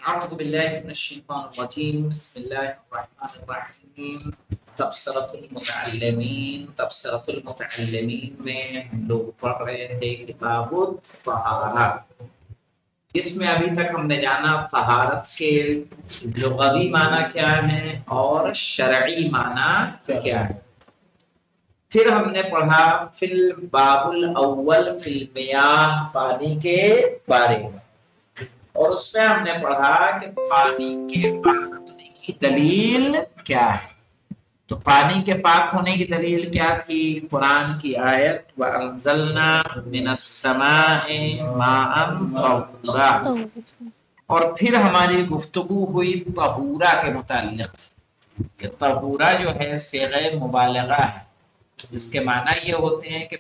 أعوذ بالله من الشيطان الرجيم بسم الله الرحمن الرحيم تبصرة المتعلمين میں ہم لوگ پڑھ رہے تھے کتاب الطہارہ۔ اس میں ابھی تک ہم نے جانا طہارت کے لغوی معنی کیا ہے اور شرعی معنی کیا ہے۔ پھر ہم نے پڑھا فی الباب الاول فی المیاہ، پانی کے بارے میں، اور اس میں ہم نے پڑھا کہ پانی کے پاک ہونے کی دلیل کیا ہے۔ تو پانی کے پاک ہونے کی دلیل کیا تھی؟ قرآن کی آیت وَأَنزَلْنَا مِنَ السَّمَاءِ مَاءً طَهُورًا، اور پھر ہماری گفتگو ہوئی طہورا کے متعلق کہ طہورا جو ہے صیغہ مبالغہ ہے، جس کے معنی یہ ہوتے ہیں کہ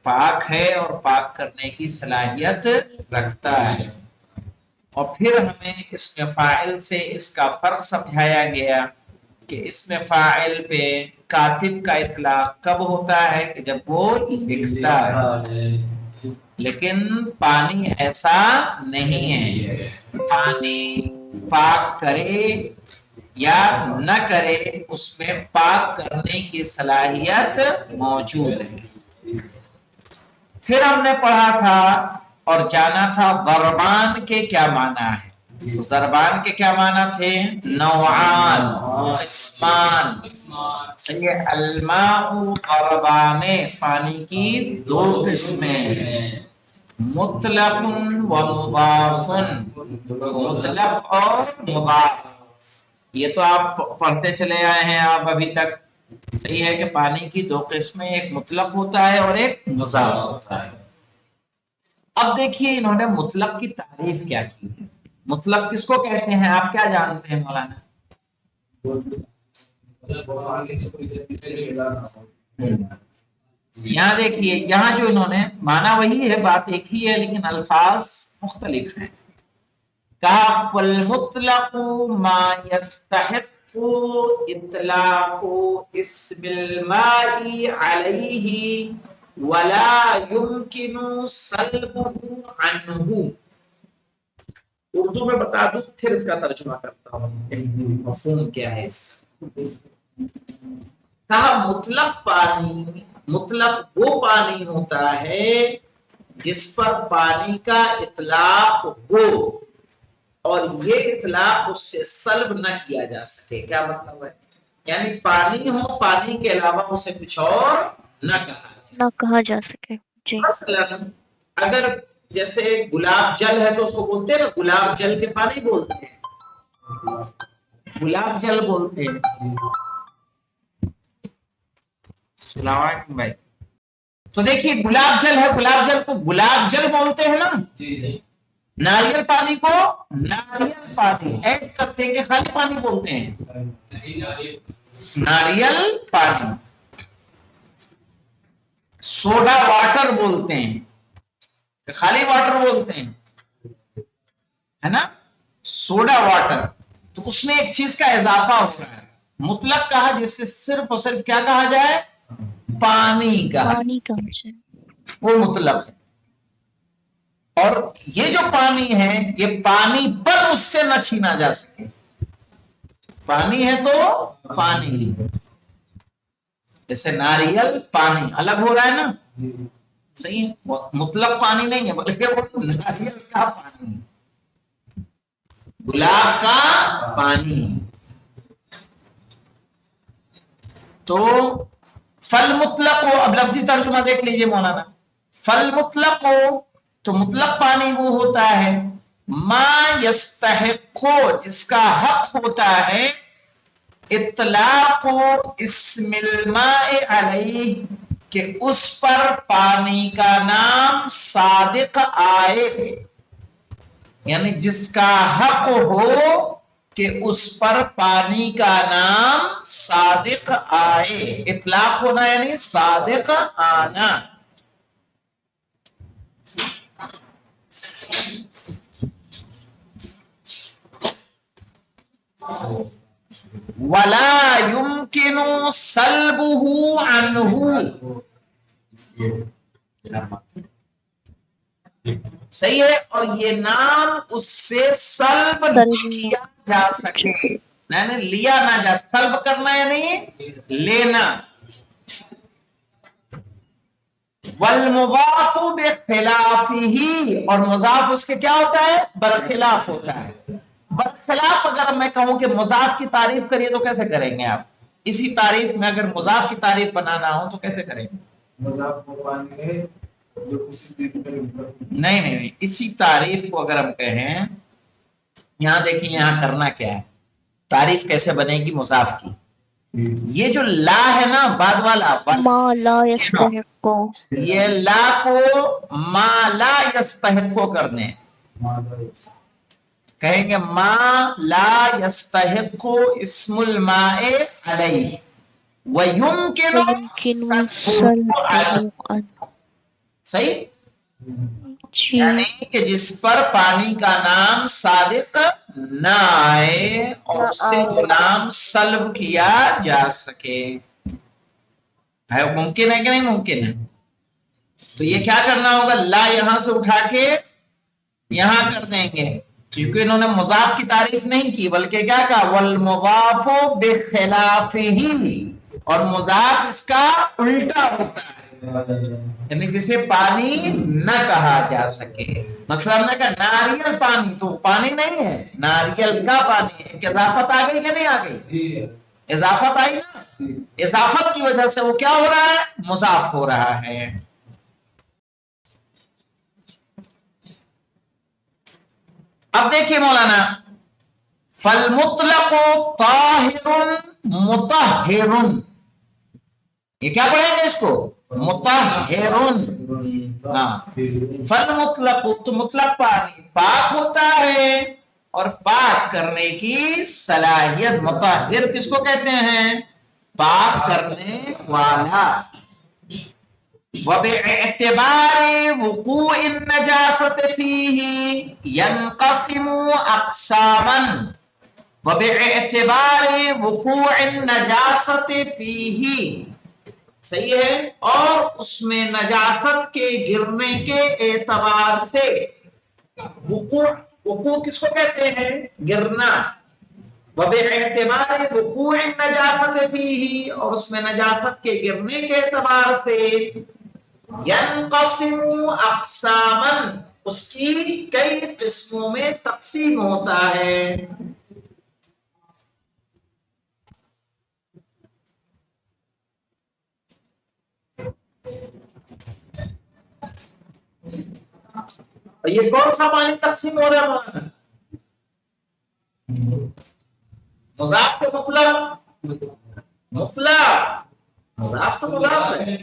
پاک ہے اور پاک کرنے کی صلاحیت رکھتا ہے۔ اور پھر ہمیں اسم فاعل سے اس کا فرق سمجھایا گیا کہ اسم فاعل پہ کاتب کا اطلاق کب ہوتا ہے کہ جب وہ لکھتا ہے، لیکن پانی ایسا نہیں ہے۔ پانی پاک کرے یا نہ کرے، اس میں پاک کرنے کی صلاحیت موجود ہے۔ پھر ہم نے پڑھا تھا اور جانا تھا ضربان کے کیا معنی ہے۔ تو ضربان کے کیا معنی تھے؟ نوعان، قسمان۔ صحیح ہے، الماء ضربان، پانی کی دو قسمیں، مطلق و مضاف، مطلق اور مضاف۔ یہ تو آپ پڑھتے چلے آئے ہیں آپ ابھی تک۔ صحیح ہے کہ پانی کی دو قسمیں، ایک مطلق ہوتا ہے اور ایک مضاف ہوتا ہے۔ اب دیکھیے انہوں نے مطلق کی تعریف کیا کی ہے۔ مطلق کس کو کہتے ہیں؟ آپ کیا جانتے ہیں مولانا؟ یہاں دیکھیے، یہاں جو انہوں نے مانا وہی ہے، بات ایک ہی ہے لیکن الفاظ مختلف ہیں۔ کہا فالمطلق ما يستحق اطلاق اسم الماء علیہ ولا يمكن سلبه عنه۔ اردو میں بتا دوں پھر اس کا ترجمہ کرتا ہوں مفہوم کیا ہے اس کا۔ کہا مطلق پانی، مطلق وہ پانی ہوتا ہے جس پر پانی کا اطلاق ہو اور یہ اطلاق اس سے سلب نہ کیا جا سکے۔ کیا مطلب ہے؟ یعنی پانی ہو، پانی کے علاوہ اسے کچھ اور نہ کہا جا سکے۔ جی مثلا اگر جیسے گلاب جل ہے تو اس کو بولتے ہیں نا گلاب جل کے پانی بولتے ہیں، گلاب جل بولتے ہیں۔ السلام علیکم بھائی۔ تو دیکھیے گلاب جل ہے، گلاب جل کو گلاب جل بولتے ہیں نا۔ ناریل پانی کو ناریل پانی ایڈ کرتے ہیں کہ خالی پانی بولتے ہیں؟ ناریل پانی۔ سوڈا واٹر بولتے ہیں کہ خالی واٹر بولتے ہیں؟ ہے نا، سوڈا واٹر۔ تو اس میں ایک چیز کا اضافہ ہو رہا ہے۔ مطلق کہا جس سے صرف اور صرف کیا کہا جائے؟ پانی کہا جائے، وہ مطلق ہے۔ اور یہ جو پانی ہے یہ پانی پر اس سے نہ چھینا جا سکے۔ پانی ہے تو پانی ہی، جیسے ناریل پانی الگ ہو رہا ہے نا، صحیح ہے، مطلق پانی نہیں ہے بلکہ وہ ناریل کا پانی، گلاب کا پانی۔ تو فل مطلق ہو، اب لفظی ترجمہ دیکھ لیجئے مولانا۔ فل مطلق ہو تو مطلق پانی وہ ہوتا ہے ما یستحق، جس کا حق ہوتا ہے اطلاق اسم الماء علیہ، کہ اس پر پانی کا نام صادق آئے، یعنی جس کا حق ہو کہ اس پر پانی کا نام صادق آئے۔ اطلاق ہونا یعنی صادق آنا۔ وَلَا يُمْكِنُ سَلْبُهُ عَنْهُ، صحیح ہے، اور یہ نام اس سے سلب نہ کیا جا سکے، یعنی لیا نہ جا، سلب کرنا یعنی لینا. والمضاف بخلافہ، اور مضاف اس کے کیا ہوتا ہے؟ برخلاف ہوتا ہے. برخلاف اگر میں کہوں کہ مضاف کی تعریف کریے تو کیسے کریں گے آپ؟ اسی تعریف میں اگر مضاف کی تعریف بنانا ہو تو کیسے کریں گے؟ مضاف کو پانے جو کسی نہیں، اسی تعریف کو اگر ہم کہیں، یہاں دیکھیں یہاں کرنا کیا ہے، تعریف کیسے بنے گی مضاف کی؟ یہ جو لا ہے نا بعد والا، ما لا یستحق، یہ لا کو ما لا یستحق کر دیں، کہیں گے ما لا یستحق اسم الماء علیہ وَيُمْكِنُ صَرْفُهُ عَنْهُ. صحیح؟ یعنی کہ جس پر پانی کا نام صادق نہ آئے اور اس سے وہ نام سلب کیا جا سکے. ہے ممکن ہے کہ نہیں ممکن ہے؟ تو یہ کیا کرنا ہوگا؟ لا یہاں سے اٹھا کے یہاں کر دیں گے، کیونکہ انہوں نے مضاف کی تعریف نہیں کی بلکہ کیا کہا؟ والمضاف بخلافہ، اور مضاف اس کا الٹا ہوتا ہے، یعنی جسے پانی نہ کہا جا سکے. مثلا ہم نے کہا ناریل پانی، تو پانی نہیں ہے، ناریل کا پانی ہے. اضافت آ گئی کہ نہیں آ گئی؟ اضافت آئی نا، اضافت کی وجہ سے وہ کیا ہو رہا ہے؟ مضاف ہو رہا ہے. اب دیکھیے مولانا، فالمطلق طاہر مطہر، یہ کیا پڑھیں گے اس کو؟ مطہر. ہاں، فالمطلق تو مطلق پانی پاک ہوتا ہے اور پاک کرنے کی صلاحیت. مطہر کس کو کہتے ہیں؟ پاک کرنے والا. وباعتبار وقوع النجاسة فيه ينقسم اقساما. وباعتبار وقوع النجاسة فيه، صحیح ہے، اور اس میں نجاست کے گرنے کے اعتبار سے. وقوع کس کو کہتے ہیں؟ گرنا. وباعتبار وقوع النجاسة فيه، اور اس میں نجاست کے گرنے کے اعتبار سے. ینقسم اقساما، اس کی کئی قسموں میں تقسیم ہوتا ہے. یہ کون سا پانی تقسیم ہو رہا ہے؟ مضاف کے مطلق، مطلق مضاف تو مضاف ہے،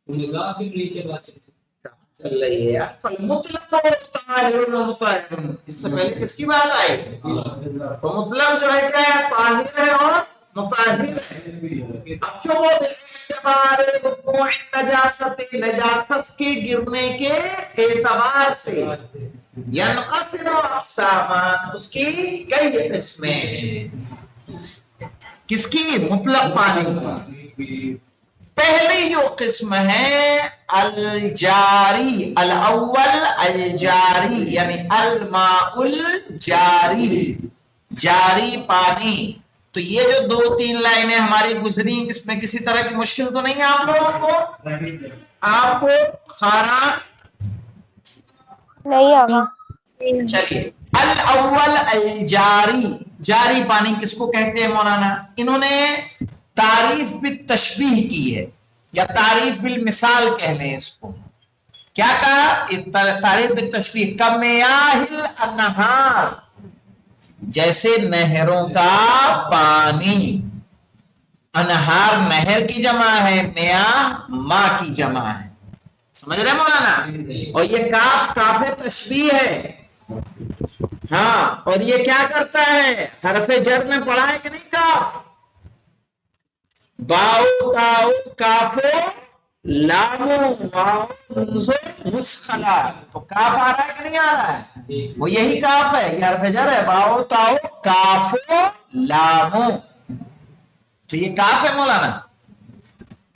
مضاف بھی نیچے بات چل رہی ہے. فالمطلق طاہر و مطہر، اس سے پہلے کس کی بات آئی؟ تو مطلق جو ہے کیا ہے؟ طاہر ہے اور مطہر ہے. اب جو وہ باعتبار وقوع النجاست، نجاست کے گرنے کے اعتبار سے، ینقسم اقساما، اس کی کئی قسمیں ہیں. کس کی؟ مطلق پانی کی. پہلی جو قسم ہے الجاری، الاول الجاری یعنی الماء الجاری، جاری پانی. تو یہ جو دو تین لائنیں ہماری گزری، اس میں کسی طرح کی مشکل تو نہیں ہے آپ لوگوں کو؟ آپ کو کھانا نہیں آگا. چلیے، الاول الجاری، جاری پانی کس کو کہتے ہیں مولانا؟ انہوں نے تعریف بالتشبیہ کی ہے، یا تعریف بالمثال کہہ لیں اس کو. کیا کہا؟ تعریف بالتشبیہ. کمیاہ الانہار، جیسے نہروں کا پانی. انہار نہر کی جمع ہے، میاہ ماں کی جمع ہے. سمجھ رہے مولانا؟ اور یہ کاف کاف تشبیہ ہے. ہاں، اور یہ کیا کرتا ہے؟ حرف جر میں پڑھا ہے کہ نہیں؟ کاف، باؤ تاؤ کافو لامو واؤ منزو مسخلا، تو کاف آ رہا ہے کہ نہیں آ رہا ہے؟ وہ یہی کاف ہے، یہ حرف جر ہے. باؤ تاؤ کافو لامو، تو یہ کاف ہے مولانا.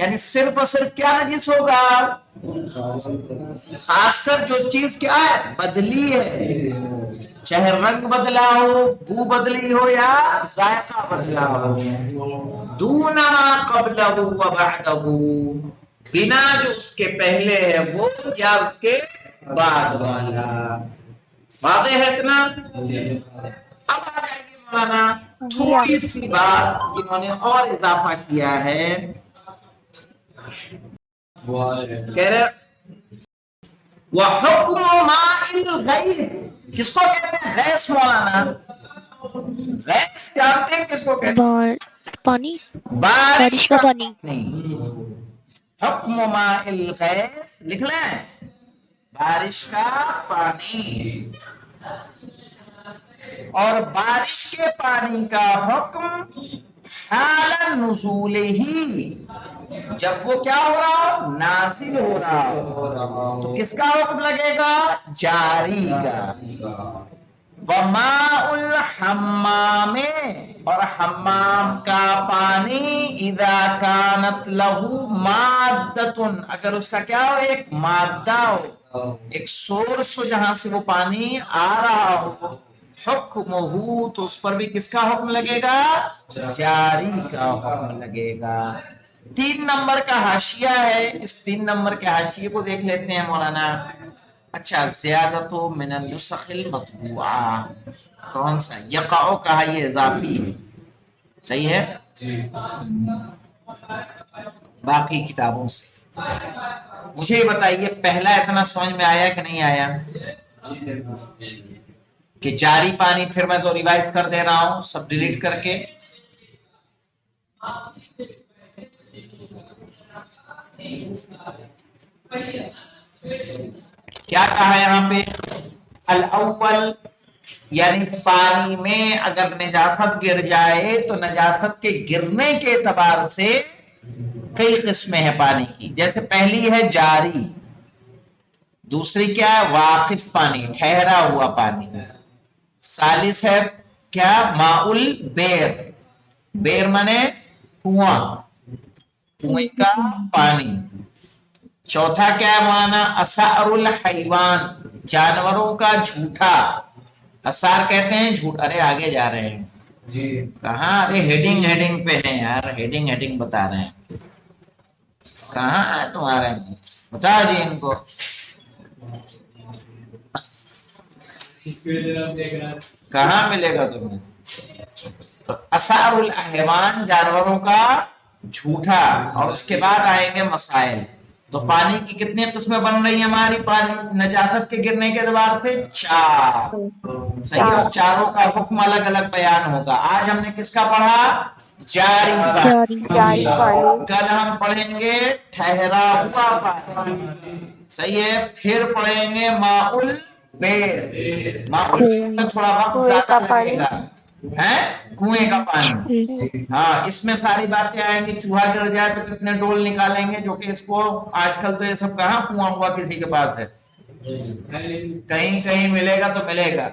یعنی صرف اور صرف کیا نجس ہوگا؟ خاص کر جو چیز کیا ہے بدلی ہے، چاہے رنگ بدلا ہو، بو بدلی ہو یا ذائقہ بدلا ہو، دون ما قبلہ و بعدہ، بنا جو اس کے پہلے ہے وہ یا اس کے بعد والا. واضح ہے اتنا؟ اب آ جائے گی مولانا جی آپ تھوڑی سی بات جنہوں نے اور اضافہ کیا ہے. کہہ رہے وحکم ماء الغیث، کس کو کہتے ہیں غیث مولانا؟ غیث جانتے ہیں کس کو کہتے پانی، ہیں؟ بارش کا کا پانی. نہیں. حکم ماء الغیث لکھ لیں، بارش کا پانی. اور بارش کے پانی کا حکم حال نزول ہی، جب وہ کیا ہو رہا ہو؟ نازل ہو رہا ہو، تو کس کا حکم لگے گا؟ جاری کا. وماء الحمام، اور حمام کا پانی اذا کانت لہو مادۃ، اگر اس کا کیا ہو؟ ایک مادہ ہو، ایک سورس ہو جہاں سے وہ پانی آ رہا ہو. حکمہ، تو اس پر بھی کس کا حکم لگے گا؟ جاری کا حکم لگے گا. 3 نمبر کا حاشیہ ہے، اس 3 نمبر کے حاشیے کو دیکھ لیتے ہیں مولانا. اچھا، زیادت من النسخ المطبوعہ، کون سا؟ یقع کہا، یہ اضافی ہے، صحیح ہے باقی کتابوں سے. مجھے یہ بتائیے پہلا اتنا سمجھ میں آیا کہ نہیں آیا کہ جاری پانی؟ پھر میں تو ریوائز کر دے رہا ہوں سب ڈیلیٹ کر کے. کیا کہا ہے یہاں پہ؟ الاول، یعنی پانی میں اگر نجاست گر جائے تو نجاست کے گرنے کے اعتبار سے کئی قسمیں ہیں پانی کی. جیسے پہلی ہے جاری، دوسری کیا ہے؟ واقف پانی، ٹھہرا ہوا پانی. ثالث ہے کیا؟ ماء البیر، بیر مانے کنواں، کنویں کا پانی. چوتھا کیا ہے مولانا؟ اسعر الحیوان، جانوروں کا جھوٹا. اسعار کہتے ہیں جھوٹ. ارے آگے جا رہے ہیں جی کہاں؟ ارے ہیڈنگ پہ ہیں یار، ہیڈنگ بتا رہے ہیں. کہاں ہے تمہارے میں؟ بتا جی ان کو. کہاں ملے گا تمہیں؟ اسعار الحیوان، جانوروں کا جھوٹا. اور اس کے بعد آئیں گے مسائل. تو پانی کی کتنی قسمیں بن رہی ہیں ہماری پانی نجاست کے گرنے کے اعتبار سے؟ 4. صحیح. اور چاروں کا حکم الگ الگ بیان ہوگا. آج ہم نے کس کا پڑھا؟ جاری جاری پانی. کل ہم پڑھیں گے ٹھہرا ہوا پانی. صحیح ہے. پھر پڑھیں گے ماء البیر، ماء البیر میں تھوڑا وقت زیادہ لگے گا، کنویں کا پانی. ہاں، اس میں ساری باتیں آئیں گی. چوہا گر جائے تو کتنے ڈول نکالیں گے، جو کہ اس کو آج کل تو یہ سب کہاں کنواں ہوا کسی کے پاس ہے، کہیں ملے گا تو ملے گا.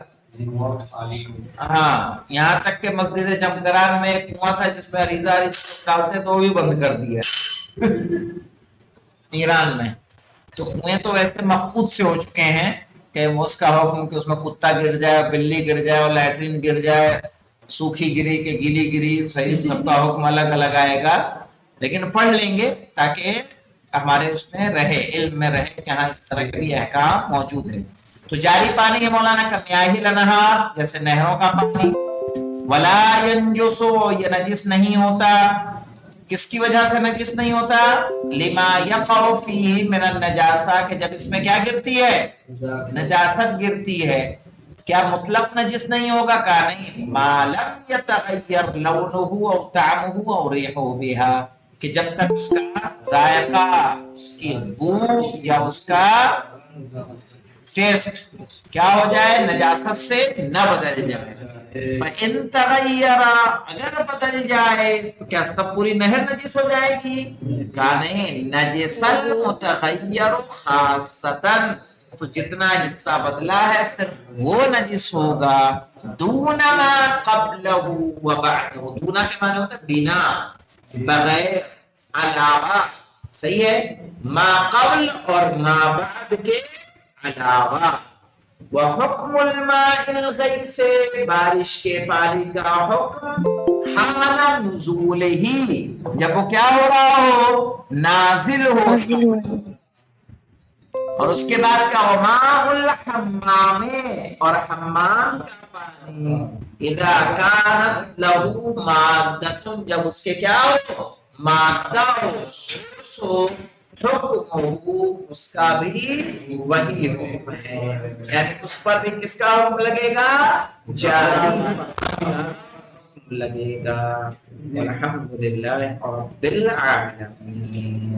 ہاں، یہاں تک کہ مسجد جمکران میں ایک کنواں تھا جس میں عریضہ ڈالتے تو وہ بھی بند کر دیا ایران میں. تو کنویں تو ویسے مقصود سے ہو چکے ہیں کہ اس کا حکم کہ اس میں کتا گر جائے، بلی گر جائے اور لیٹرین گر جائے، سوکھی گری کہ گیلی گری، صحیح سب کا حکم الگ الگ آئے گا. لیکن پڑھ لیں گے تاکہ ہمارے اس میں رہے، علم میں رہے کہ ہاں اس طرح کے بھی احکام موجود ہیں. تو جاری پانی ہے مولانا کمیاہی الانہار، جیسے نہروں کا پانی. ولا ینجسو، یہ نجس نہیں ہوتا. کس کی وجہ سے نجس نہیں ہوتا؟ لما یقع فیہ من النجاسہ، کہ جب اس میں کیا گرتی ہے؟ نجاست گرتی ہے. کیا مطلق نجس نہیں ہوگا؟ کہا نہیں. ما لم یتغیر لونہ او طعمہ او ریحہ بہا، کہ جب تک اس کا ذائقہ، اس کی بو یا اس کا ٹیسٹ کیا ہو جائے؟ نجاست سے نہ بدل جائے. فَإِن تَغَيَّرَ، اگر بدل جائے تو کیا سب پوری نہر نجس ہو جائے گی؟ کہا نہیں. نجس المتغیر خاصتاً، تو جتنا حصہ بدلا ہے صرف وہ نجس ہوگا. دون ما قبلہ و بعدہ، دونا کے معنی ہوتا ہے بنا، بغیر، علاوہ. صحیح ہے، ما قبل اور ما بعد کے علاوہ. وحکم الماء الغیث سے بارش کے پانی کا حکم حال نزول ہی جب وہ کیا ہو رہا ہو، نازل ہو نازل ہوا ہے. اور اس کے بعد کا وماء الحمام اور حمام کا پانی اذا کانت لہو مادۃ جب اس کے کیا ہو، مادہ ہو، سورس ہو، حکمہ اس کا بھی وہی حکم ہے، یعنی اس پر بھی کس کا حکم لگے گا، جاری حکم لگے گا. الحمدللہ رب العالمین.